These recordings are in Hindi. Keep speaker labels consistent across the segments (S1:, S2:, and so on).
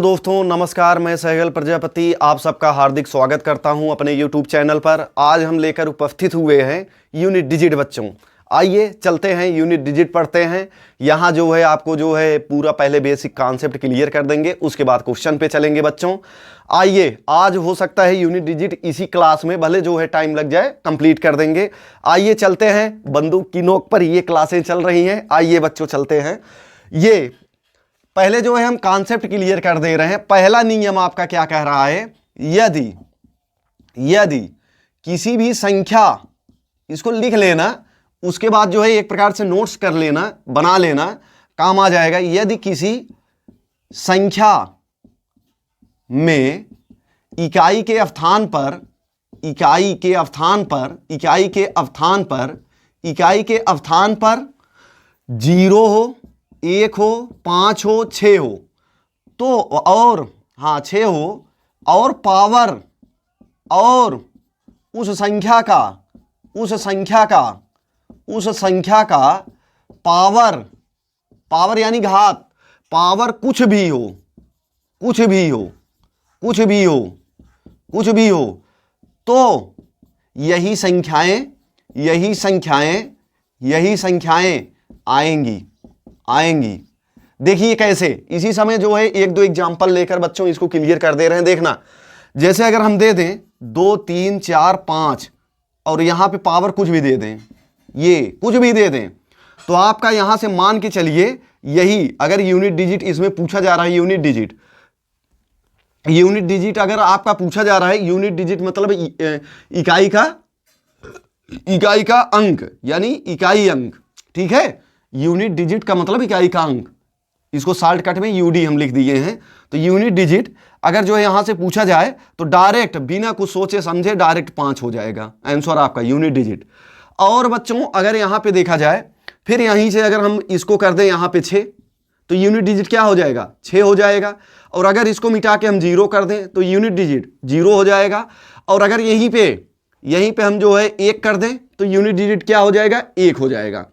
S1: दोस्तों, नमस्कार। मैं सहगल प्रजापति आप सबका हार्दिक स्वागत करता हूं अपने YouTube चैनल पर। आज हम लेकर उपस्थित हुए हैं यूनिट डिजिट बच्चों। आइए चलते हैं, यूनिट डिजिट पढ़ते हैं। यहाँ जो है आपको जो है पूरा पहले बेसिक कॉन्सेप्ट क्लियर कर देंगे, उसके बाद क्वेश्चन पे चलेंगे बच्चों। आइए, आज हो सकता है यूनिट डिजिट इसी क्लास में, भले जो है टाइम लग जाए, कंप्लीट कर देंगे। आइए चलते हैं, बंदूक की नोक पर ये क्लासें चल रही हैं। आइए बच्चों चलते हैं। ये पहले जो है हम कॉन्सेप्ट क्लियर कर दे रहे हैं। पहला नियम आपका क्या कह रहा है? यदि किसी भी संख्या, इसको लिख लेना, उसके बाद जो है एक प्रकार से नोट्स कर लेना, बना लेना, काम आ जाएगा। यदि किसी संख्या में इकाई के अवधान पर 0 हो, 1 हो, 5 हो, 6 हो, तो और 6 हो, और पावर और उस संख्या का पावर यानी घात, पावर कुछ भी हो, तो यही संख्याएं आएंगी। देखिए कैसे, इसी समय जो है एक दो एग्जाम्पल लेकर बच्चों इसको क्लियर कर दे रहे हैं। देखना, जैसे अगर हम दे दें 2, 3, 4, 5 और यहां पे पावर कुछ भी दे दें, ये कुछ भी दे दें, तो आपका यहां से मान के चलिए, यही अगर यूनिट डिजिट इसमें पूछा जा रहा है, यूनिट डिजिट अगर आपका पूछा जा रहा है, यूनिट डिजिट मतलब इकाई का अंक, यानी इकाई अंक, ठीक है। यूनिट डिजिट का मतलब इकाई का अंक, इसको शॉर्टकट में यूडी हम लिख दिए हैं। तो यूनिट डिजिट अगर जो है यहां से पूछा जाए तो डायरेक्ट बिना कुछ सोचे समझे डायरेक्ट 5 हो जाएगा आंसर आपका, यूनिट डिजिट। और बच्चों अगर यहां पे देखा जाए, फिर यहीं से अगर हम इसको कर दें यहां पे 6, तो यूनिट डिजिट क्या हो जाएगा? 6 हो जाएगा। और अगर इसको मिटा के हम 0 कर दें तो यूनिट डिजिट 0 हो जाएगा। और अगर यहीं पे हम जो है 1 कर दें तो यूनिट डिजिट क्या हो जाएगा? 1 हो जाएगा।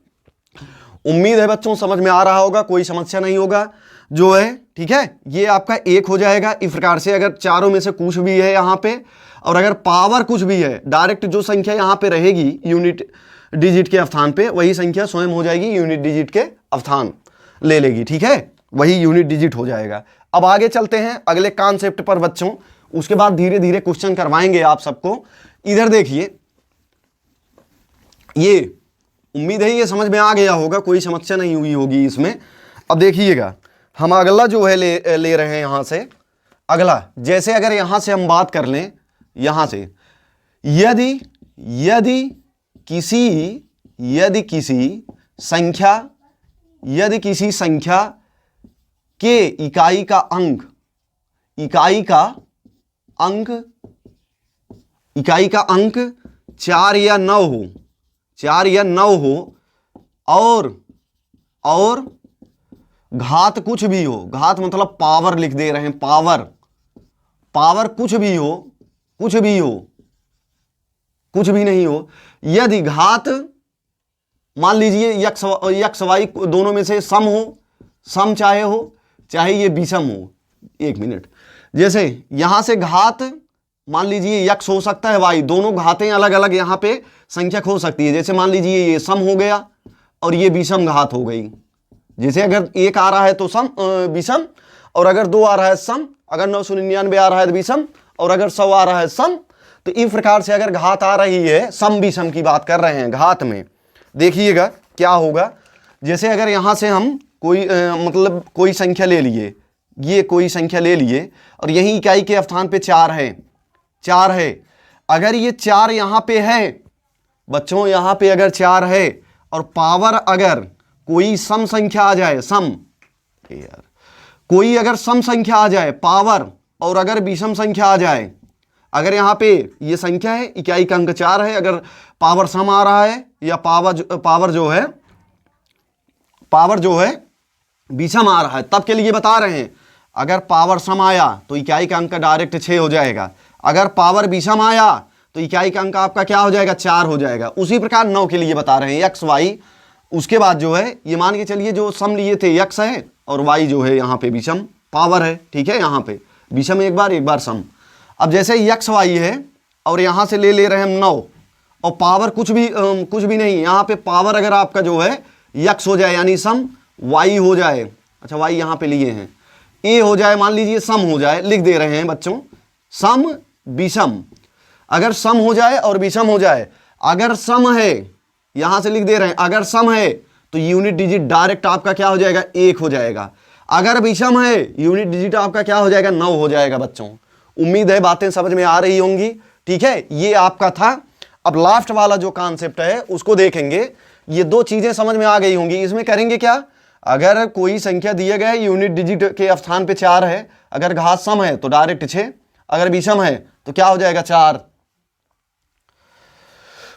S1: उम्मीद है बच्चों समझ में आ रहा होगा, कोई समस्या नहीं होगा जो है, ठीक है। ये आपका 1 हो जाएगा। इस प्रकार से अगर चारों में से कुछ भी है यहाँ पे, और अगर पावर कुछ भी है, डायरेक्ट जो संख्या यहाँ पे रहेगी यूनिट डिजिट के अवधान पे, वही संख्या स्वयं हो जाएगी, यूनिट डिजिट के अवधान ले लेगी, ठीक है, वही यूनिट डिजिट हो जाएगा। अब आगे चलते हैं अगले कॉन्सेप्ट पर बच्चों, उसके बाद धीरे धीरे क्वेश्चन करवाएंगे आप सबको। इधर देखिए, ये उम्मीद है ये समझ में आ गया होगा, कोई समस्या नहीं हुई होगी इसमें। अब देखिएगा, हम अगला जो है ले रहे हैं यहां से। अगला, जैसे अगर यहां से हम बात कर लें, यहां से यदि किसी संख्या के इकाई का अंक 4 या 9 हो, और घात कुछ भी हो, घात मतलब पावर लिख दे रहे हैं, पावर कुछ भी नहीं हो। यदि घात मान लीजिए यक्स वाई दोनों में से सम हो, चाहे ये विषम हो। एक मिनट, जैसे यहां से घात मान लीजिए यक्स हो सकता है, वाई, दोनों घातें अलग अलग यहां पे संख्यक हो सकती है। जैसे मान लीजिए ये सम हो गया और ये विषम घात हो गई। जैसे अगर 1 आ रहा है तो सम विषम, और अगर 2 आ रहा है सम, अगर 999 आ रहा है तो विषम, और अगर 100 आ रहा है सम। तो इस प्रकार से अगर घात आ रही है, सम विषम की बात कर रहे हैं घात में, देखिएगा क्या होगा। जैसे अगर यहां से हम कोई संख्या ले लिए, ये कोई संख्या ले लिए, और यही इकाई के अवधान पे 4 है। अगर ये 4 यहां पे है बच्चों, यहां पे अगर 4 है, और पावर अगर कोई सम संख्या आ जाए, कोई अगर सम संख्या आ जाए पावर, और अगर विषम संख्या आ जाए, अगर यहां पे ये संख्या है, इकाई का अंक 4 है, अगर पावर सम आ रहा है या पावर जो है विषम आ रहा है, तब के लिए बता रहे हैं। अगर पावर सम आया तो इकाई का अंक डायरेक्ट 6 हो जाएगा। अगर पावर विषम आया तो इकाई का अंक आपका क्या हो जाएगा? 4 हो जाएगा। उसी प्रकार 9 के लिए बता रहे हैं, एक्स वाई। उसके बाद जो है ये मान के चलिए जो सम लिए थे यक्स है और वाई जो है यहाँ पे विषम पावर है, ठीक है, यहाँ पे विषम एक बार सम। अब जैसे यक्स वाई है और यहाँ से ले रहे हैं हम 9 और पावर कुछ भी नहीं, यहाँ पे पावर अगर आपका जो है यक्स हो जाए यानी सम, वाई हो जाए, अच्छा वाई यहाँ पे लिए हैं, ए हो जाए, मान लीजिए सम हो जाए, लिख दे रहे हैं बच्चों सम विषम। अगर सम हो जाए और विषम हो जाए, अगर सम है यहां से लिख दे रहे हैं, अगर सम है तो यूनिट डिजिट डायरेक्ट आपका क्या हो जाएगा 1 हो जाएगा। अगर विषम है यूनिट डिजिट आपका क्या हो जाएगा 9 हो जाएगा। बच्चों उम्मीद है बातें समझ में आ रही होंगी, ठीक है, ये आपका था। अब लास्ट वाला जो कॉन्सेप्ट है उसको देखेंगे। ये 2 चीजें समझ में आ गई होंगी। इसमें करेंगे क्या, अगर कोई संख्या दिया गया है यूनिट डिजिट के स्थान पे 4 है, अगर घात सम है तो डायरेक्ट 6, अगर विषम है तो क्या हो जाएगा 4।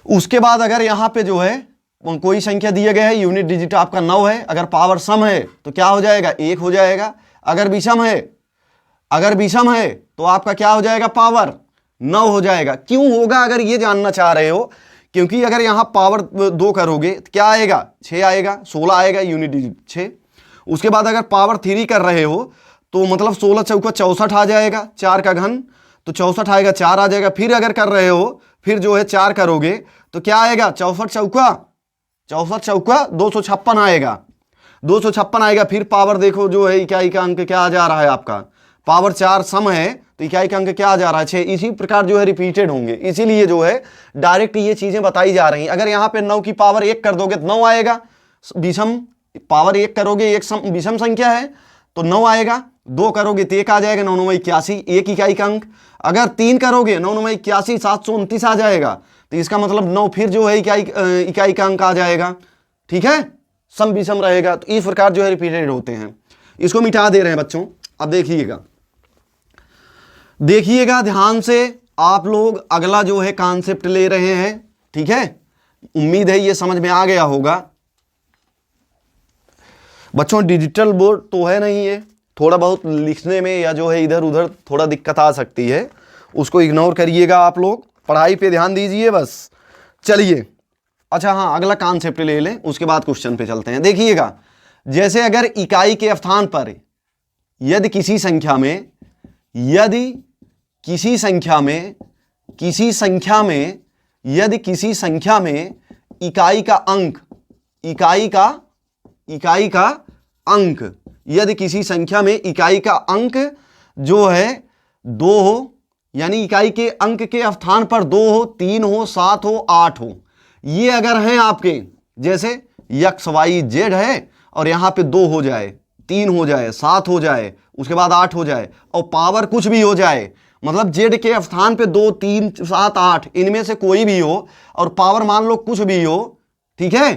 S1: उसके बाद अगर यहां पे जो है कोई संख्या दिया गया है यूनिट डिजिट आपका 9 है, अगर पावर सम है तो क्या हो जाएगा 1 हो जाएगा। अगर विषम है तो आपका क्या हो जाएगा पावर 9 हो जाएगा। क्यों होगा अगर ये जानना चाह रहे हो, क्योंकि अगर यहां पावर 2 करोगे तो क्या आएगा 6 आएगा, 16 आएगा यूनिट डिजिट 6। उसके बाद अगर पावर 3 कर रहे हो तो मतलब 16 चौका 64 आ जाएगा, 4 का घन तो 64 आएगा, 4 आ जाएगा। फिर अगर कर रहे हो फिर जो है 4 करोगे तो क्या आएगा 64 चौका 256 आएगा, 256 आएगा। फिर पावर देखो जो है इकाई का अंक क्या आ जा रहा है आपका, पावर 4 सम है तो इकाई का अंक क्या आ जा रहा है 6। इसी प्रकार जो है रिपीटेड होंगे, इसीलिए जो है डायरेक्ट ये चीजें बताई जा रही हैं। अगर यहाँ पे 9 की पावर 1 कर दोगे तो 9 आएगा, विषम पावर 1 करोगे, एक विषम संख्या है तो 9 आएगा, 2 करोगे तो 1 आ जाएगा, 9 9 81 एक इकाई का अंक। अगर 3 करोगे 9 9 81 729 आ जाएगा, तो इसका मतलब 9 फिर जो है इकाई का अंक आ जाएगा, ठीक है, सम विषम रहेगा। तो इस प्रकार जो है रिपीटेड होते हैं। इसको मिटा दे रहे हैं बच्चों। अब देखिएगा ध्यान से, आप लोग अगला जो है कॉन्सेप्ट ले रहे हैं, ठीक है, उम्मीद है ये समझ में आ गया होगा। बच्चों डिजिटल बोर्ड तो है नहीं है, थोड़ा बहुत लिखने में या जो है इधर उधर थोड़ा दिक्कत आ सकती है, उसको इग्नोर करिएगा। आप लोग पढ़ाई पे ध्यान दीजिए बस। चलिए अच्छा हाँ, अगला कॉन्सेप्ट ले लें, उसके बाद क्वेश्चन पे चलते हैं। देखिएगा जैसे अगर इकाई के स्थान पर यदि किसी संख्या में इकाई का अंक यदि किसी संख्या में इकाई का अंक जो है 2 हो, यानी इकाई के अंक के स्थान पर 2 हो, 3 हो, 7 हो, 8 हो, ये अगर हैं आपके, जैसे यक्स वाई जेड है और यहां पे 2 हो जाए, 3 हो जाए, 7 हो जाए, उसके बाद 8 हो जाए और पावर कुछ भी हो जाए, मतलब जेड के स्थान पे 2 3 7 8 इनमें से कोई भी हो और पावर मान लो कुछ भी हो, ठीक है,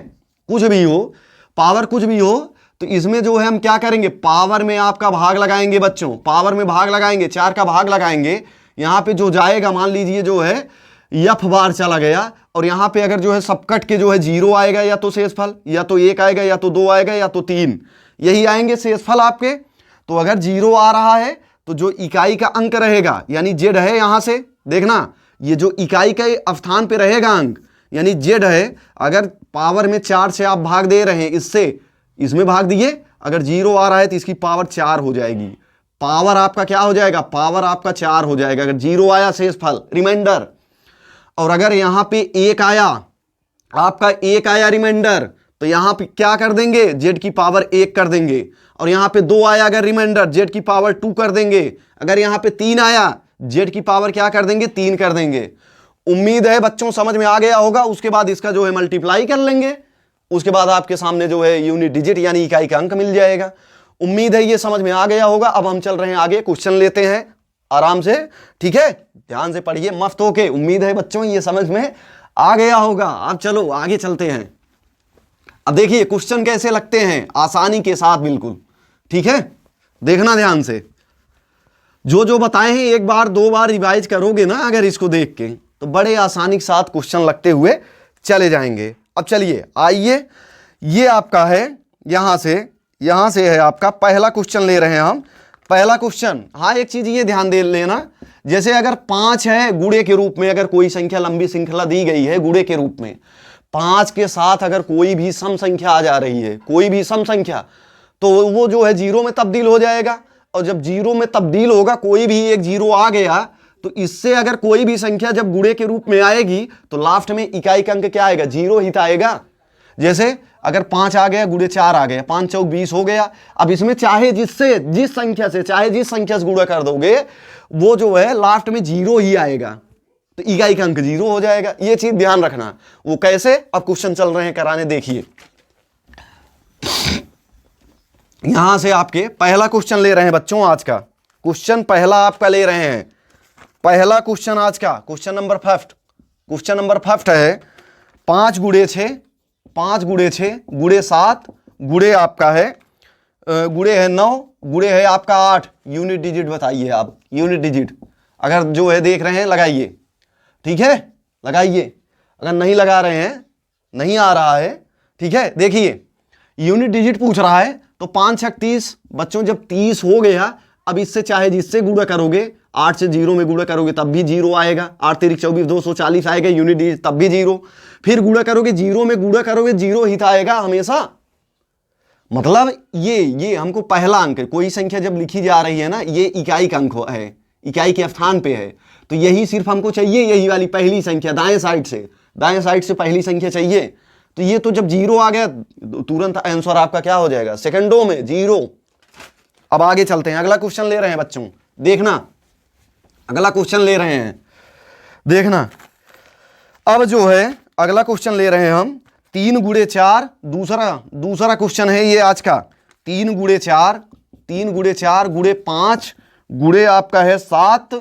S1: कुछ भी हो, पावर कुछ भी हो, तो इसमें जो है हम क्या करेंगे, पावर में आपका भाग लगाएंगे बच्चों, पावर में भाग लगाएंगे, 4 का भाग लगाएंगे। यहां पे जो जाएगा मान लीजिए जो है एफ बार चला गया और यहां पे अगर जो है सब कट के जो है 0 आएगा, या तो शेषफल या तो 1 आएगा, या तो 2 आएगा, या तो 3, यही आएंगे शेषफल आपके। तो अगर 0 आ रहा है तो जो इकाई का अंक रहेगा, यानी जेड है, यहां से देखना ये जो इकाई के स्थान पे रहेगा अंक यानी जेड है, अगर पावर में 4 से आप भाग दे रहे हैं, इससे इसमें भाग दिए, अगर 0 आ रहा है तो इसकी पावर 4 हो जाएगी, पावर आपका क्या हो जाएगा, पावर आपका 4 हो जाएगा अगर 0 आया शेषफल रिमाइंडर। और अगर यहां पे 1 आया, आपका 1 आया रिमाइंडर, तो यहां पे क्या कर देंगे, जेड की पावर 1 कर देंगे। और यहां पे 2 आया अगर रिमाइंडर, जेड की पावर 2 कर देंगे। अगर यहां पे 3 आया, जेड की पावर क्या कर देंगे, 3 कर देंगे। उम्मीद है बच्चों समझ में आ गया होगा। उसके बाद इसका जो है मल्टीप्लाई कर लेंगे, उसके बाद आपके सामने जो है यूनिट डिजिट यानी इकाई का अंक मिल जाएगा। उम्मीद है ये समझ में आ गया होगा। अब हम चल रहे हैं आगे, क्वेश्चन लेते हैं आराम से, ठीक है, ध्यान से पढ़िए मस्त होके। उम्मीद है बच्चों ये समझ में आ गया होगा। अब चलो आगे चलते हैं। अब देखिए क्वेश्चन कैसे लगते हैं, आसानी के साथ बिल्कुल, ठीक है, देखना ध्यान से। जो जो बताए हैं 1 बार 2 बार रिवाइज करोगे ना अगर इसको देख के, तो बड़े आसानी के साथ क्वेश्चन लगते हुए चले जाएंगे। अब चलिए आइए, ये आपका है यहां से है आपका पहला क्वेश्चन ले रहे हैं हम। पहला क्वेश्चन, हाँ एक चीज ये ध्यान दे लेना, जैसे अगर 5 है गुणे के रूप में, अगर कोई संख्या लंबी श्रृंखला दी गई है गुणे के रूप में, 5 के साथ अगर कोई भी सम संख्या आ जा रही है, कोई भी सम संख्या, तो वो जो है 0 में तब्दील हो जाएगा। और जब जीरो में तब्दील होगा, कोई भी एक जीरो आ गया तो इससे अगर कोई भी संख्या जब गुणे के रूप में आएगी तो लास्ट में इकाई का अंक क्या आएगा, जीरो ही तो आएगा। जैसे अगर 5 आ गया, गुणे 4 आ गया, 5 चौक 20 हो गया। अब इसमें चाहे जिस संख्या से गुणा कर दोगे वो जो है लास्ट में जीरो ही आएगा, तो इकाई का अंक जीरो हो जाएगा। ये चीज ध्यान रखना। वो कैसे, अब क्वेश्चन चल रहे हैं कराने, देखिए। यहां से आपके पहला क्वेश्चन ले रहे हैं बच्चों, आज का क्वेश्चन पहला आपका ले रहे हैं। पहला क्वेश्चन आज का क्वेश्चन नंबर 5। क्वेश्चन नंबर 5 है 5 गुणे 6, 5 गुणे 6 गुणे 7 गुणे आपका है गुणे है 9 गुणे है आपका 8। यूनिट डिजिट बताइए आप, यूनिट डिजिट अगर जो है देख रहे हैं लगाइए, ठीक है, लगाइए। अगर नहीं लगा रहे हैं, नहीं आ रहा है, ठीक है, देखिए यूनिट डिजिट पूछ रहा है। तो 5 छक 30 बच्चों, जब 30 हो गया, अब इससे चाहे जिससे गुणा करोगे, 8 से 0 में गुणा करोगे तब भी 0 आएगा, 8 तिरिक 24 240 आएगा यूनिट डिजिट, तब भी 0। फिर गुणा करोगे, 0 में गुणा करोगे 0 ही आएगा हमेशा। मतलब ये हमको पहला अंक, कोई संख्या जब लिखी जा रही है ना, ये इकाई का अंक है, इकाई के स्थान पे है, तो यही सिर्फ हमको चाहिए, यही वाली पहली संख्या दाएं साइड से पहली संख्या चाहिए। तो ये तो जब 0 आ गया तुरंत आंसर आपका क्या हो जाएगा, सेकंडों में 0। अब आगे चलते हैं, अगला क्वेश्चन ले रहे हैं बच्चों, देखना अगला क्वेश्चन ले रहे हैं, देखना। अब जो है अगला क्वेश्चन ले रहे हैं हम 3 गुणे 4, दूसरा क्वेश्चन है ये आज का। 3 गुणे 4 गुणे 5 गुणे आपका है 7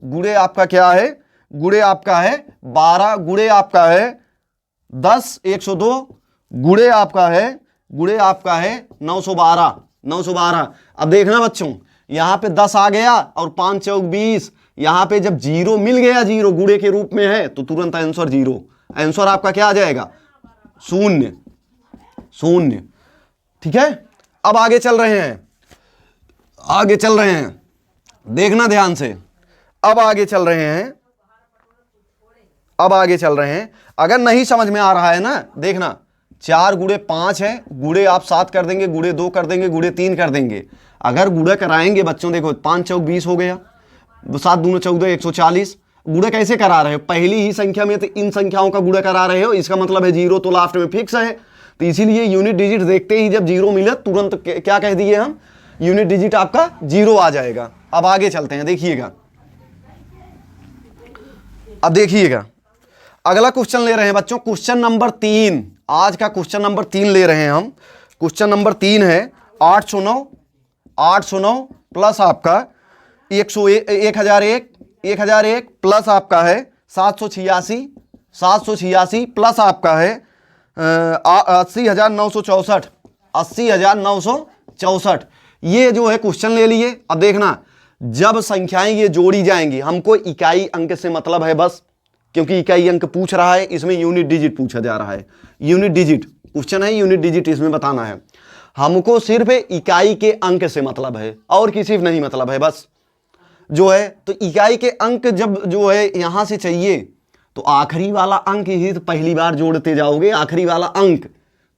S1: गुणे आपका क्या है, गुणे आपका है 12 गुणे आपका है 10 102 गुणे आपका है 912। अब देखना बच्चों, यहां पे 10 आ गया और 5 चौक 20, यहां पे जब 0 मिल गया, 0 गुणे के रूप में है, तो तुरंत आंसर 0। आंसर आपका क्या आ जाएगा, 0। ठीक है। अब आगे चल रहे हैं, देखना ध्यान से। अब आगे चल रहे हैं, अगर नहीं समझ में आ रहा है ना, देखना 4 गुणे 5 है, गुणे आप 7 कर देंगे, गुणे 2 कर देंगे, गुणे 3 कर देंगे। अगर गुणा कराएंगे बच्चों, देखो 5 चौक 20 हो गया, 7 दूना 14 140। गुणा कैसे करा रहे हो, पहली ही संख्या में तो इन संख्याओं का गुणा करा रहे हो, इसका मतलब है 0 तो लास्ट में फिक्स है। तो इसीलिए यूनिट डिजिट देखते ही जब 0 मिले तुरंत क्या कह दिए हम, यूनिट डिजिट आपका 0 आ जाएगा। अब आगे चलते हैं, देखिएगा, अब देखिएगा अगला क्वेश्चन ले रहे हैं बच्चों, क्वेश्चन नंबर 3। आज का क्वेश्चन नंबर 3 ले रहे हैं हम। क्वेश्चन नंबर 3 है 809 प्लस आपका 1001 प्लस आपका है 786 प्लस आपका है 80,964। ये जो है क्वेश्चन ले लिए। अब देखना, जब संख्याएं ये जोड़ी जाएंगी, हमको इकाई अंक से मतलब है बस, क्योंकि इकाई अंक पूछ रहा है, इसमें यूनिट डिजिट पूछा जा रहा है। यूनिट डिजिट क्वेश्चन है, यूनिट डिजिट इसमें बताना है हमको। सिर्फ इकाई के अंक से मतलब है और किसी नहीं मतलब है बस जो है। तो इकाई के अंक जब जो है यहां से चाहिए, तो आखिरी वाला अंक ही तो पहली बार जोड़ते जाओगे, आखिरी वाला अंक।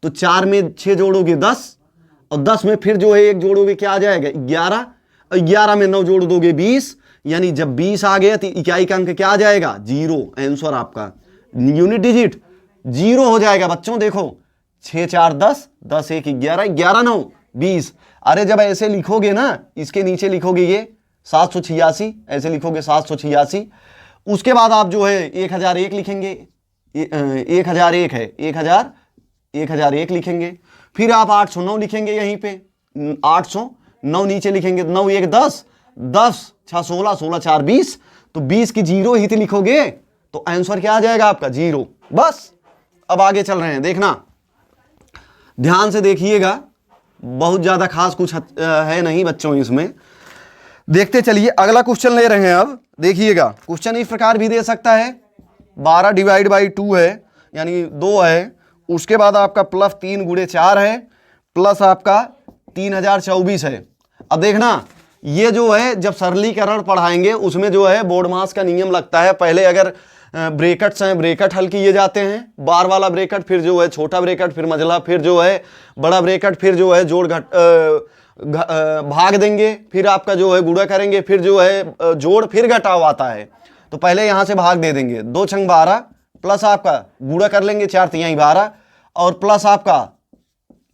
S1: तो 4 में 6 जोड़ोगे 10, और 10 में फिर जो है 1 जोड़ोगे, क्या आ जाएगा 11, और 11 में 9 जोड़ दोगे 20। यानी जब 20 आ गया तो इकाई का अंक क्या आ जाएगा, 0। आंसर आपका यूनिट डिजिट 0 हो जाएगा बच्चों। देखो 6 4 10, 10 1 11, 11 9 20। अरे जब ऐसे लिखोगे ना, इसके नीचे लिखोगे ये 786, ऐसे लिखोगे 786। उसके बाद आप जो है 1001 लिखेंगे, 1001 है 1001 लिखेंगे। फिर आप 809 लिखेंगे, यहीं पे 809 नीचे लिखेंगे, 9 1 10, 10 6 16, 16 4 20। तो 20 की 0 ही तो लिखोगे, तो आंसर क्या आ जाएगा आपका 0 बस। अब आगे चल रहे हैं, देखना ध्यान से देखिएगा, बहुत ज्यादा खास कुछ है नहीं बच्चों इसमें। देखते चलिए, अगला क्वेश्चन ले रहे हैं। अब देखिएगा, क्वेश्चन इस प्रकार भी दे सकता है, 12 डिवाइड बाई 2 है, यानी 2 है। उसके बाद आपका प्लस 3 गुणे 4 है, प्लस आपका 3024 है। अब देखना, ये जो है जब सरलीकरण पढ़ाएंगे उसमें जो है बोर्ड मास का नियम लगता है। पहले अगर ब्रेकट्स हैं, ब्रेकट हल किए जाते हैं, बार वाला ब्रेकट, फिर जो है छोटा ब्रेकट, फिर मझला, फिर जो है बड़ा ब्रेकट, फिर जो है जोड़ घट भाग देंगे, फिर आपका जो है गुणा करेंगे, फिर जो है जोड़, फिर घटाव आता है। तो पहले यहां से भाग दे देंगे, 2 छंग 12 प्लस आपका गुणा कर लेंगे 4 तिहाई 12 और प्लस आपका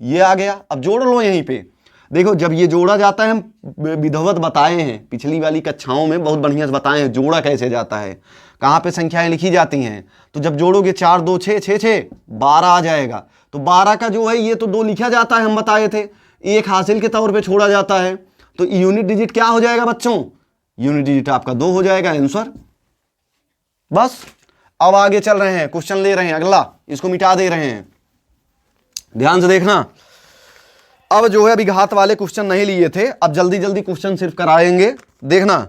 S1: ये आ गया। अब जोड़ लो यहीं पे। देखो जब ये जोड़ा जाता है, हम विधिवत बताए हैं पिछली वाली कक्षाओं में, बहुत बढ़िया से बताए हैं जोड़ा कैसे जाता है, कहाँ पे संख्याएं लिखी जाती हैं। तो जब जोड़ोगे 4 2 6 6 6 12 आ जाएगा। तो 12 का जो है ये तो 2 लिखा जाता है, हम बताए थे, एक हासिल के तौर पे छोड़ा जाता है। तो यूनिट डिजिट क्या हो जाएगा बच्चों? यूनिट डिजिट आपका 2 हो जाएगा आंसर। बस अब आगे चल रहे हैं, क्वेश्चन ले रहे हैं अगला, इसको मिटा दे रहे हैं, ध्यान से देखना। अब जो है अभी घात वाले क्वेश्चन नहीं लिए थे, अब जल्दी जल्दी क्वेश्चन सिर्फ कराएंगे। देखना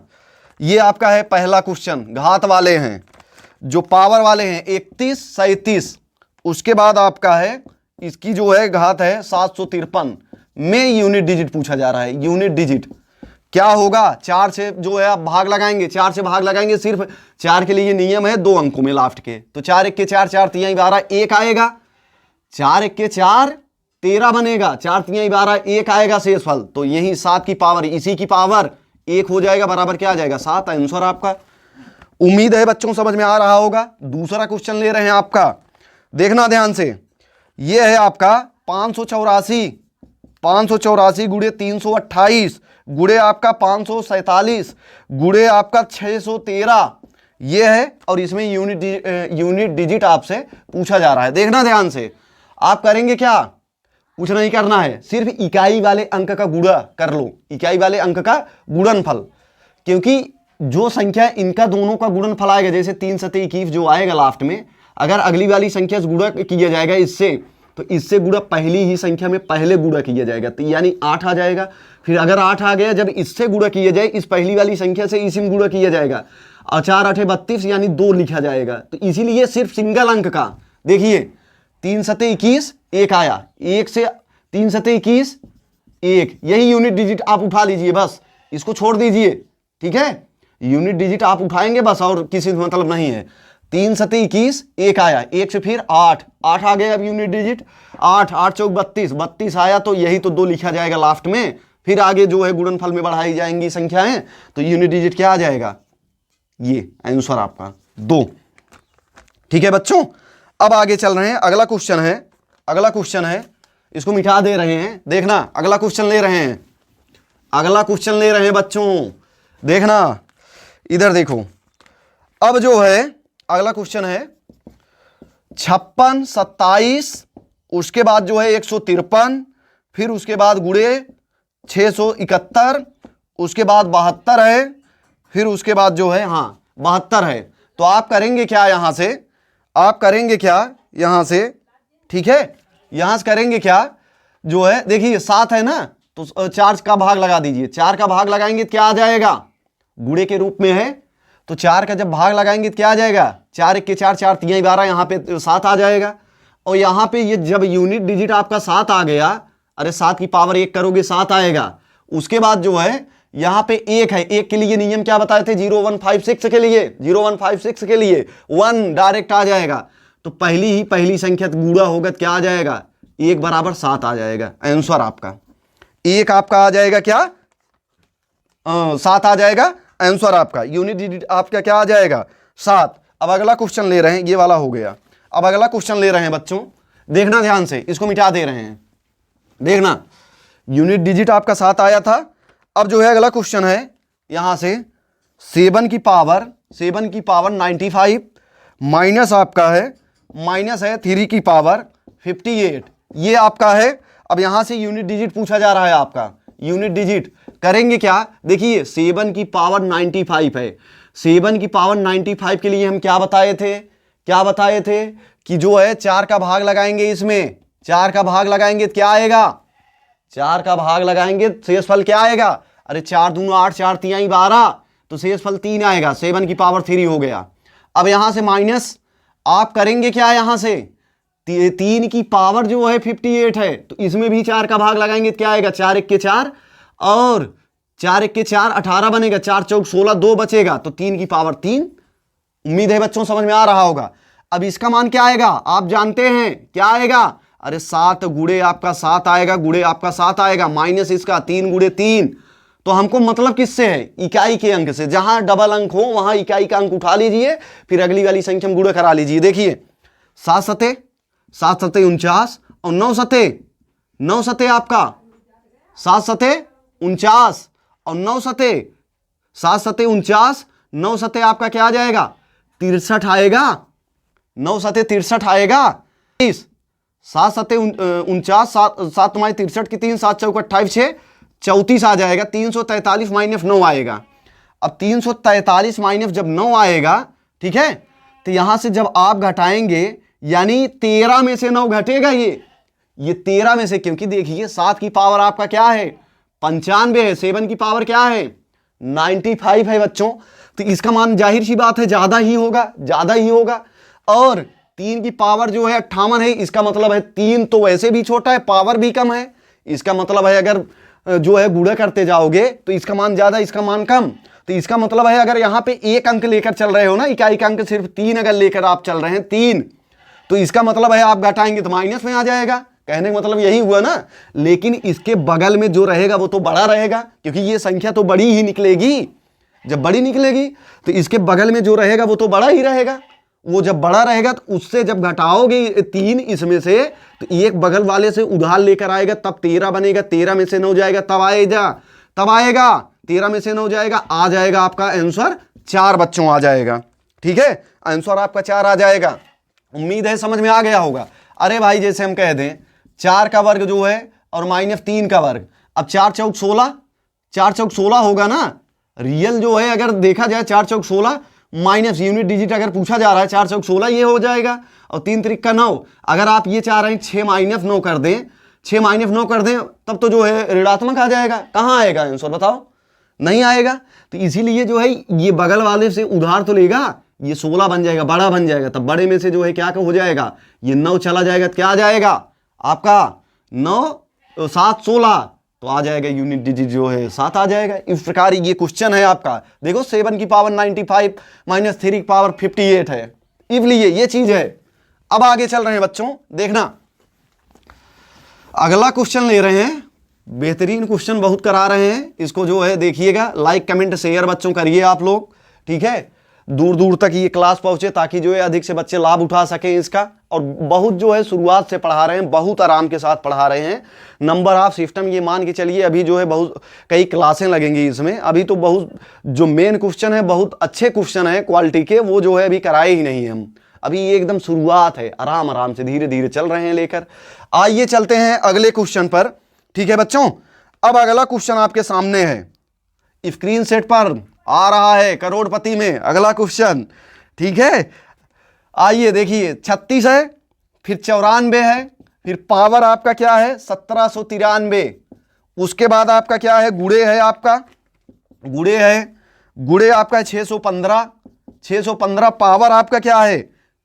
S1: ये आपका है पहला क्वेश्चन, घात वाले हैं, जो पावर वाले हैं 31 37। उसके बाद आपका है इसकी जो है घात है 753 में यूनिट डिजिट पूछा जा रहा है। यूनिट डिजिट क्या होगा? 4 से जो है आप भाग लगाएंगे, 4 से भाग लगाएंगे, सिर्फ 4 के लिए ये नियम है 2 अंकों में लास्ट के। तो 4 1 के 4 4 तिहाई 12 1 आएगा, 4 1 के 4 13 बनेगा, 4 तिहाई 12 1 आएगा शेषफल। तो यही 7 की पावर, इसी की पावर 1 हो जाएगा, बराबर क्या आ जाएगा 7 आंसर आपका। उम्मीद है बच्चों समझ में आ रहा होगा। दूसरा क्वेश्चन ले रहे हैं आपका, देखना ध्यान से। ये है आपका 584 गुड़े 328 गुड़े आपका 547 गुड़े आपका 613 ये है, और इसमें यूनिट डिजिट आपसे पूछा जा रहा है। देखना ध्यान से, आप करेंगे क्या, कुछ नहीं करना है, सिर्फ इकाई वाले अंक का गुणा कर लो, इकाई वाले अंक का गुणनफल, क्योंकि जो संख्या इनका दोनों का गुणनफल आएगा, जैसे 3 सते 21 जो आएगा लास्ट में, अगर अगली वाली संख्या से गुणा किया जाएगा इससे, तो इससे गुणा पहली ही संख्या में पहले गुणा किया जाएगा, तो यानी 8 आ जाएगा। फिर अगर 8 आ गया, जब इससे गुणा किया जाए, इस पहली वाली संख्या से इसी में गुणा किया जाएगा, 4 8 32 यानी 2 लिखा जाएगा। तो इसीलिए सिर्फ सिंगल अंक का, देखिए 3 सते 21 1 आया, 1 से 3 सते 21 1, यही यूनिट डिजिट आप उठा लीजिए, बस इसको छोड़ दीजिए, ठीक है। यूनिट डिजिट आप उठाएंगे बस, और किसी से मतलब नहीं है। 3 सते 21 1 आया, 1 से फिर 8 8 आ गया अब यूनिट डिजिट, 8 8 चौक 32 आया, तो यही तो 2 लिखा जाएगा लास्ट में। फिर आगे जो है गुणनफल में बढ़ाई जाएंगी संख्याएं, तो यूनिट डिजिट क्या आ जाएगा, ये आंसर आपका 2। ठीक है बच्चों, अब आगे चल रहे हैं। अगला क्वेश्चन है, इसको मिटा दे रहे हैं। देखना अगला क्वेश्चन ले रहे हैं, बच्चों देखना इधर देखो। अब जो है अगला क्वेश्चन है 56 27, उसके बाद जो है 153, फिर उसके बाद गुणे 671, उसके बाद 72 है, फिर उसके बाद जो है 72 है। तो आप करेंगे क्या यहां से, ठीक है, यहां से करेंगे क्या, जो है देखिए 7 है ना, तो 4 का भाग लगा दीजिए, 4 का भाग लगाएंगे क्या आ जाएगा, गुणे के रूप में है, तो 4 का जब भाग लगाएंगे तो क्या आ जाएगा, 4 1 के 4 4 तिहाई 12, यहाँ पे 7 आ जाएगा। और यहाँ पे ये जब यूनिट डिजिट आपका 7 आ गया, अरे 7 की पावर 1 करोगे 7 आएगा। उसके बाद जो है यहाँ पे 1 है, 1 के लिए नियम क्या बताए थे, 0156 के लिए 0156 के लिए 1 डायरेक्ट आ जाएगा। तो पहली संख्या गुणा होगा क्या आ जाएगा, 1 बराबर 7 आ जाएगा आंसर आपका। 1 आपका आ जाएगा क्या, 7 आ जाएगा आंसर आपका। यूनिट डिजिट आपका क्या आ जाएगा 7। अब अगला क्वेश्चन ले रहे हैं, ये वाला हो गया। अब अगला क्वेश्चन ले रहे हैं बच्चों, देखना ध्यान से, इसको मिटा दे रहे हैं। देखना यूनिट डिजिट आपका 7 आया था। अब जो है अगला क्वेश्चन है, यहां से 7 की पावर 95 माइनस आपका है 3 की पावर 58, ये आपका है। अब यहां से यूनिट डिजिट पूछा जा रहा है आपका। यूनिट डिजिट करेंगे क्या, देखिए 7 की पावर 95 है। 7 की पावर 95 के लिए हम क्या बताए थे कि जो है 4 का भाग लगाएंगे, इसमें 4 का भाग लगाएंगे तो क्या आएगा, 4 का भाग लगाएंगे शेषफल क्या आएगा, अरे 4 दूनी 8 4 तिहाई 12, तो शेषफल 3 आएगा, 7 की पावर 3 हो गया। अब यहां से माइनस आप करेंगे क्या, यहां से 3 की पावर जो है 58 है, तो इसमें भी 4 का भाग लगाएंगे तो क्या आएगा, 4 1 के 4 और 4 1 के 4 18 बनेगा, 4 चौक 16 2 बचेगा, तो 3 की पावर 3। उम्मीद है बच्चों समझ में आ रहा होगा। अब इसका मान क्या आएगा, आप जानते हैं क्या आएगा, अरे 7 गुड़े आपका 7 आएगा, गुड़े आपका 7 आएगा, माइनस इसका 3 गुड़े 3। तो हमको मतलब किससे है? इकाई के अंक से। जहां डबल अंक हो वहां इकाई का अंक उठा लीजिए, फिर अगली वाली संख्या में गुणा करा लीजिए। देखिए 7 सते 49 और 9 सते आपका 7 सते 49 और 9 सते 7 सते 49, 9 सते आपका क्या आ जाएगा? 63 आएगा, 9 सते 63 आएगा। 7 सते 49, 7 तुम्हारी 63 की 3, 7 चौक 28, 6 34 आ जाएगा। 343 माइनस 9 आएगा। अब 343 माइनस जब 9 आएगा, ठीक है, तो यहां से जब आप घटाएंगे यानी 13 में से 9 घटेगा। ये 13 में से, क्योंकि देखिए 7 की पावर आपका क्या है? 95 है, 7 की पावर क्या है? 95 है बच्चों। तो इसका मान जाहिर सी बात है ज्यादा ही होगा। और 3 की पावर जो है 58 है, इसका मतलब है 3 तो वैसे भी छोटा है, पावर भी कम है। इसका मतलब है अगर जो है गुणा करते जाओगे तो इसका मान ज्यादा, इसका मान कम। तो इसका मतलब है अगर यहां पे एक अंक लेकर चल रहे हो ना, इकाई का अंक सिर्फ 3 अगर लेकर आप चल रहे हैं 3, तो इसका मतलब है आप घटाएंगे तो माइनस में आ जाएगा। कहने का मतलब यही हुआ ना। लेकिन इसके बगल में जो रहेगा वो तो बड़ा रहेगा, क्योंकि ये संख्या तो बड़ी ही निकलेगी। जब बड़ी निकलेगी तो इसके बगल में जो रहेगा वो तो बड़ा ही रहेगा। वो जब बड़ा रहेगा तो उससे जब घटाओगे 3 इसमें से, तो एक बगल वाले से उधार लेकर आएगा, तब 13 बनेगा। 13 में से 9 जाएगा तब आएगा 13 में से 9 जाएगा, आ जाएगा आपका आंसर 4 बच्चों आ जाएगा। ठीक है, आंसर आपका 4 आ जाएगा। उम्मीद है समझ में आ गया होगा। अरे भाई जैसे हम कह दें 4 का वर्ग जो है और माइनस 3 का वर्ग, अब 4 चौक 16 होगा ना। रियल जो है अगर देखा जाए 4 चौक 16 माइनस यूनिट डिजिट अगर पूछा जा रहा है 4 चौक 16 ये हो जाएगा। और 3 त्रिक का 9, अगर आप ये चाह रहे हैं 6 माइनस 9 कर दें, 6 माइनस 9 कर दें, तब तो जो है ऋणात्मक आ जाएगा। कहाँ आएगा आंसर बताओ? नहीं आएगा। तो इसीलिए जो है ये बगल वाले से उधार तो लेगा, ये 16 बन जाएगा, बड़ा बन जाएगा। तब बड़े में से जो है क्या हो जाएगा? ये 9 चला जाएगा, क्या आ जाएगा आपका? 9 7 16, तो आ जाएगा यूनिट डिजिट जो है 7 आ जाएगा। इस प्रकार ये क्वेश्चन है आपका। देखो 7 की पावर 95 माइनस 3 की पावर 58 है, इसलिए ये चीज है। अब आगे चल रहे हैं बच्चों, देखना अगला क्वेश्चन ले रहे हैं। बेहतरीन क्वेश्चन बहुत करा रहे हैं, इसको जो है देखिएगा, लाइक कमेंट शेयर बच्चों करिए आप लोग। ठीक है, दूर दूर तक ये क्लास पहुंचे ताकि जो है अधिक से बच्चे लाभ उठा सकें इसका। और बहुत जो है शुरुआत से पढ़ा रहे हैं, बहुत आराम के साथ पढ़ा रहे हैं। नंबर ऑफ सिस्टम ये मान के चलिए अभी जो है बहुत कई क्लासें लगेंगी इसमें। अभी तो बहुत जो मेन क्वेश्चन है, बहुत अच्छे क्वेश्चन है क्वालिटी के, वो जो है अभी कराए ही नहीं हम। अभी ये एकदम शुरुआत है, आराम आराम से धीरे धीरे चल रहे हैं लेकर। आइए चलते हैं अगले क्वेश्चन पर। ठीक है बच्चों, अब अगला क्वेश्चन आपके सामने है, स्क्रीन सेट पर आ रहा है करोड़पति में अगला क्वेश्चन। ठीक है, आइए देखिए 36 है, फिर 94 है, फिर पावर आपका क्या है 1793, उसके बाद आपका क्या है गुणे है आपका, गुणे आपका 615 पावर आपका क्या है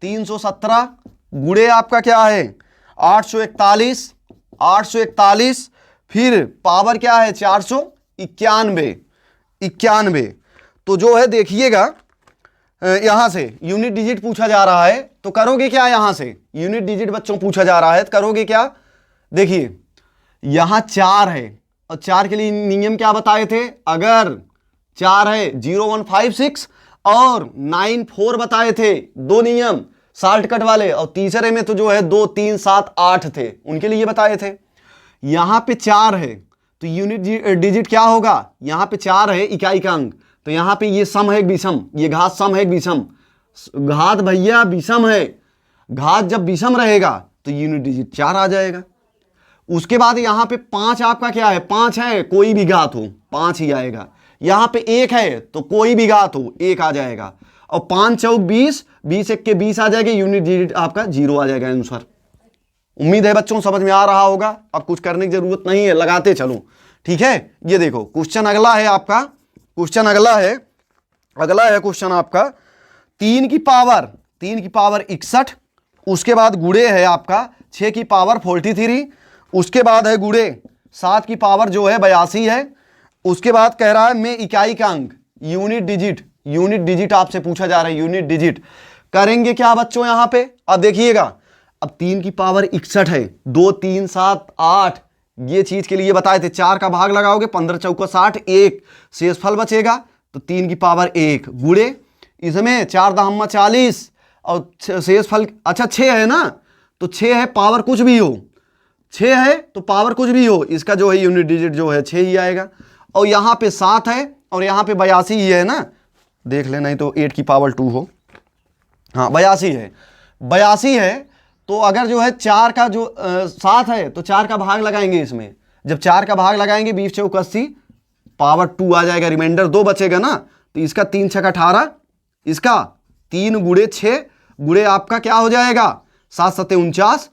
S1: 317, गुणे आपका क्या है 841, फिर पावर क्या है 491। तो जो है देखिएगा यहां से यूनिट डिजिट पूछा जा रहा है, तो करोगे क्या? यहां से यूनिट डिजिट बच्चों पूछा जा रहा है, तो करोगे क्या? देखिए यहां 4 है, और 4 के लिए नियम क्या बताए थे? अगर 4 है 0156 और 94 बताए थे, 2 नियम शॉर्टकट वाले। और तीसरे में तो जो है 2 3 7 8 थे, उनके लिए बताए थे। यहां पे 4 है तो यूनिट डिजिट क्या होगा? यहां पे 4 है इकाई का अंक, तो यहां पे ये सम है एक विषम, ये घात सम है एक विषम, घात भैया विषम है। घात जब विषम रहेगा तो यूनिट डिजिट 4 आ जाएगा। उसके बाद यहां पे 5 आपका क्या है? 5 है, कोई भी घात हो 5 ही आएगा। यहां पे 1 है तो कोई भी घात हो 1 आ जाएगा। और 5 चौक 20, 20 1 के 20 आ जाएगा, यूनिट डिजिट आपका 0 आ जाएगा आंसर। उम्मीद है बच्चों समझ में आ रहा होगा। अब कुछ करने की जरूरत नहीं है, लगाते चलो। ठीक है, ये देखो क्वेश्चन अगला है आपका, अगला है क्वेश्चन आपका 3 की पावर 61, उसके बाद गुणे है आपका 6 की पावर 43, उसके बाद है गुणे 7 की पावर जो है 82 है। उसके बाद कह रहा है मैं इकाई का अंक यूनिट डिजिट आपसे पूछा जा रहा है। यूनिट डिजिट करेंगे क्या बच्चों? यहां पे अब देखिएगा, अब 3 की पावर 61 है, 2 3 7 8, ये चीज के लिए बताए थे। 4 का भाग लगाओगे 15 चौका 60, 1 शेषफल बचेगा तो 3 की पावर 1 गुणे इसमें 4 दहम्मा 40 और शेषफल अच्छा 6 है ना, तो 6 है पावर कुछ भी हो, 6 है तो पावर कुछ भी हो, इसका जो है यूनिट डिजिट जो है 6 ही आएगा। और यहाँ पे 7 है और यहाँ पे 82 ही है ना, देख लेना, नहीं तो 8 की पावर 2 हो, हाँ 82 है, 82 है। तो अगर जो है 4 का जो 7 है तो 4 का भाग लगाएंगे इसमें, जब 4 का भाग लगाएंगे 20 चौक 80 पावर 2 आ जाएगा, रिमाइंडर 2 बचेगा ना, तो इसका 3 छक 18, इसका 3 गुणे 6 गुणे आपका क्या हो जाएगा 7 सत्ते 49,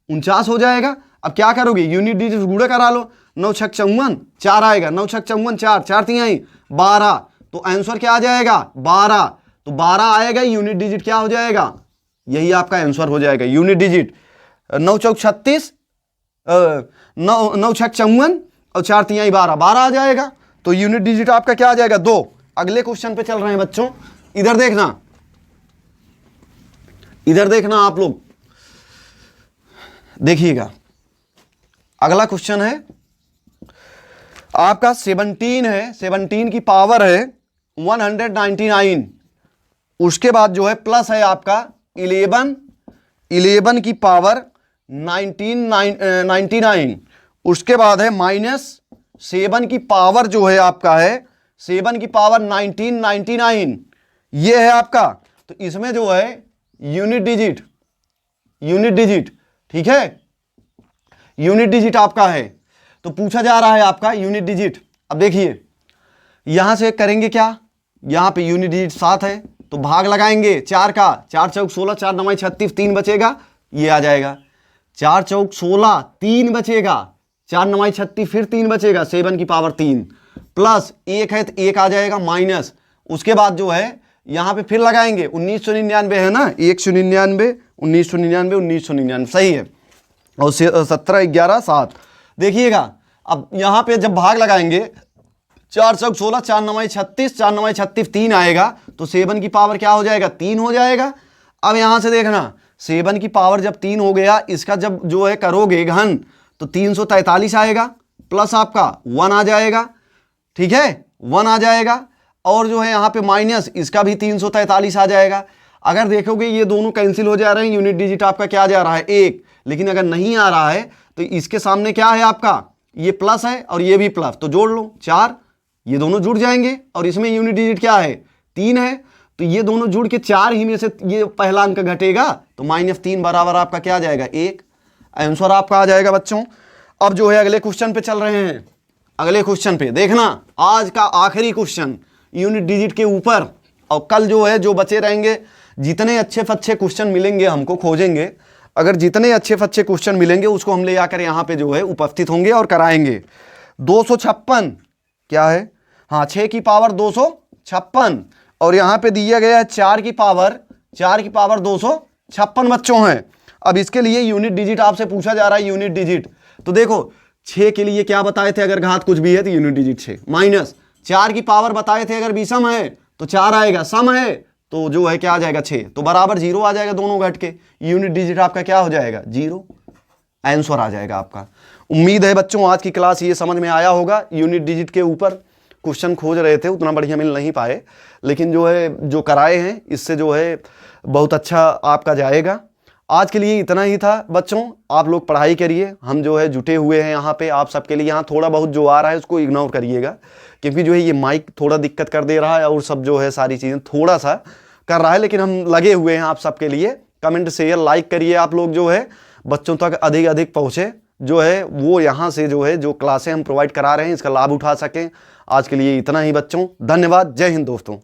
S1: 49 हो जाएगा। अब क्या करोगे यूनिट डिजिट गुणे करा लो, 9 छक 54 4 आएगा, 9 छक 54 4 4 3 12, तो आंसर क्या आ जाएगा 12, तो 12 आएगा, यूनिट डिजिट क्या हो जाएगा, यही आपका आंसर हो जाएगा यूनिट डिजिट। 9 चौक 36, 9 छक 54 और 4 3 12, 12 आ जाएगा, तो यूनिट डिजिट आपका क्या आ जाएगा 2। अगले क्वेश्चन पे चल रहे हैं बच्चों, इधर देखना, इधर देखना आप लोग देखिएगा। अगला क्वेश्चन है आपका 17 है, 17 की पावर है 199, उसके बाद जो है प्लस है आपका 11 की पावर 99, उसके बाद है माइनस 7 की पावर जो है आपका है 7 की पावर 1999, ये है आपका। तो इसमें जो है यूनिट डिजिट ठीक है, यूनिट डिजिट आपका है, तो पूछा जा रहा है आपका यूनिट डिजिट। अब देखिए यहां से करेंगे क्या, यहां पे यूनिट डिजिट 7 है तो भाग लगाएंगे 4 का, 4 चौक 16 4 9 36 3 बचेगा, ये आ जाएगा 4 चौक 16 3 बचेगा, 4 9 36 फिर 3 बचेगा, 7 की पावर 3 प्लस 1 है तो 1 आ जाएगा माइनस, उसके बाद जो है यहां पे फिर लगाएंगे 1999 है ना, 199 1999 1999 सही है, और 17 11 7। देखिएगा अब यहां पे जब भाग लगाएंगे 4 चौक 16 4 9 36 4 9 36 3 आएगा, तो 7 की पावर क्या हो जाएगा 3 हो जाएगा। अब यहां से देखना 7 की पावर जब 3 हो गया, इसका जब जो है करोगे घन तो 343 आएगा, प्लस आपका 1 आ जाएगा, ठीक है 1 आ जाएगा, और जो है यहाँ पे माइनस इसका भी 343 आ जाएगा। अगर देखोगे ये दोनों कैंसिल हो जा रहे हैं, यूनिट डिजिट आपका क्या जा रहा है 1, लेकिन अगर नहीं आ रहा है तो इसके सामने क्या है आपका ये प्लस है और ये भी प्लस, तो जोड़ लो 4, ये दोनों जुड़ जाएंगे, और इसमें यूनिट डिजिट क्या है 3 है, तो ये दोनों जुड़ के 4 ही में से ये पहला अंक घटेगा, तो -3 बराबर आपका क्या आ जाएगा 1, आंसर आपका आ जाएगा बच्चों। अब जो है अगले क्वेश्चन पे चल रहे हैं, अगले क्वेश्चन पे देखना, आज का आखिरी क्वेश्चन यूनिट डिजिट के ऊपर, और कल जो है जो बचे रहेंगे, जितने अच्छे क्वेश्चन मिलेंगे हमको खोजेंगे, अगर जितने अच्छे क्वेश्चन मिलेंगे उसको हम ले आकर यहाँ पे जो है उपस्थित होंगे और कराएंगे। 256 क्या है, हाँ 6 की पावर 256, और यहाँ पे दिया गया है 4 की पावर 256 बच्चों हैं। अब इसके लिए यूनिट डिजिट आपसे पूछा जा रहा है, यूनिट डिजिट, तो देखो 6 के लिए क्या बताए थे, अगर घात कुछ भी है तो यूनिट डिजिट 6, माइनस 4 की पावर बताए थे अगर विषम है तो 4 आएगा, सम है तो जो है क्या आ जाएगा 6, तो बराबर 0 आ जाएगा, दोनों घट के यूनिट डिजिट आपका क्या हो जाएगा 0, आंसर आ जाएगा आपका। उम्मीद है बच्चों आज की क्लास ये समझ में आया होगा। यूनिट डिजिट के ऊपर क्वेश्चन खोज रहे थे, उतना बढ़िया मिल नहीं पाए, लेकिन जो है जो कराए हैं इससे जो है बहुत अच्छा आपका जाएगा। आज के लिए इतना ही था बच्चों, आप लोग पढ़ाई करिए, हम जो है जुटे हुए हैं यहाँ पे आप सबके लिए। यहाँ थोड़ा बहुत जो आ रहा है उसको इग्नोर करिएगा, क्योंकि जो है ये माइक थोड़ा दिक्कत कर दे रहा है और सब जो है सारी चीज़ें थोड़ा सा कर रहा है, लेकिन हम लगे हुए हैं आप सबके लिए। कमेंट शेयर लाइक करिए, आप लोग जो है बच्चों तक अधिक पहुँचे, जो है वो यहाँ से जो है जो क्लासें हम प्रोवाइड करा रहे हैं इसका लाभ उठा सकें। आज के लिए इतना ही बच्चों, धन्यवाद, जय हिंद दोस्तों।